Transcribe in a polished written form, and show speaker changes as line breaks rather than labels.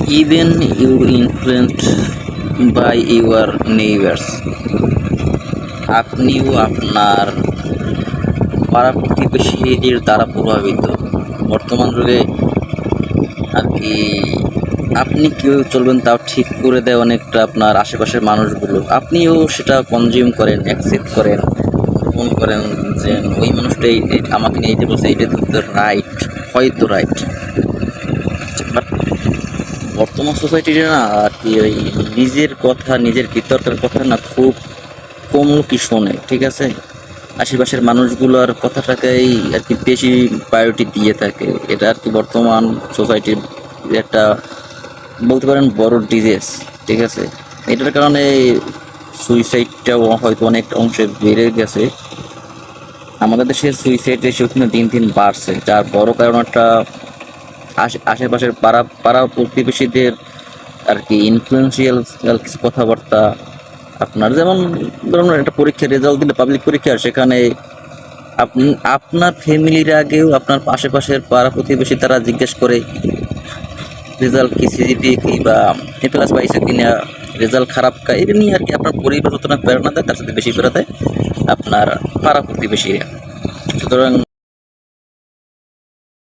even you influenced by your neighbors, আপনিও আপনার পাড়া প্রতিবেশীদের দ্বারা প্রভাবিত। বর্তমান যুগে আর কি আপনি কেউ চলবেন তাও ঠিক করে দেয় অনেকটা আপনার আশেপাশের মানুষগুলো, আপনিও সেটা কনজিউম করেন, অ্যাকসেপ্ট করেন, গ্রহণ করেন যে ওই মানুষটাই আমাকে নিয়ে এইটা বলছে, এইটা তো রাইট, হয়তো রাইট। বাট বর্তমান সোসাইটিতে না আর কি ওই নিজের কথা, নিজের ভিতরকার কথা না খুব কম লোকই শোনে, ঠিক আছে। আশেপাশের মানুষগুলোর কথাটাকেই আর কি বেশি প্রায়োরিটি দিয়ে থাকে। এটা আর কি বর্তমান সোসাইটির একটা বলতে পারেন বড় ডিজিজ, ঠিক আছে। এটার কারণে সুইসাইডটাও হয়তো অনেক অংশে বেড়ে গেছে। আমাদের দেশের সুইসাইড রেশিও কিন্তু দিন দিন বাড়ছে, যার বড় কারণ একটা আশেপাশের পাড়া পাড়া প্রতিবেশীদের আর কি ইনফ্লুয়েন্সিয়াল কিছু কথাবার্তা। আপনার যেমন ধরুন একটা পরীক্ষার রেজাল্ট দিলে, পাবলিক পরীক্ষা, সেখানে আপনার ফ্যামিলির আগেও আপনার আশেপাশের পাড়া প্রতিবেশী তারা জিজ্ঞেস করে রেজাল্ট কি, সিজিপি কি বা এ প্লাস পাইছে কিনা, রেজাল্ট খারাপ এটা নিয়ে আর কি আপনার পরিবার যত না প্রেরণা দেয়, তার সাথে বেশি প্রেরণা দেয় আপনার পাড়া প্রতিবেশীরা। সুতরাং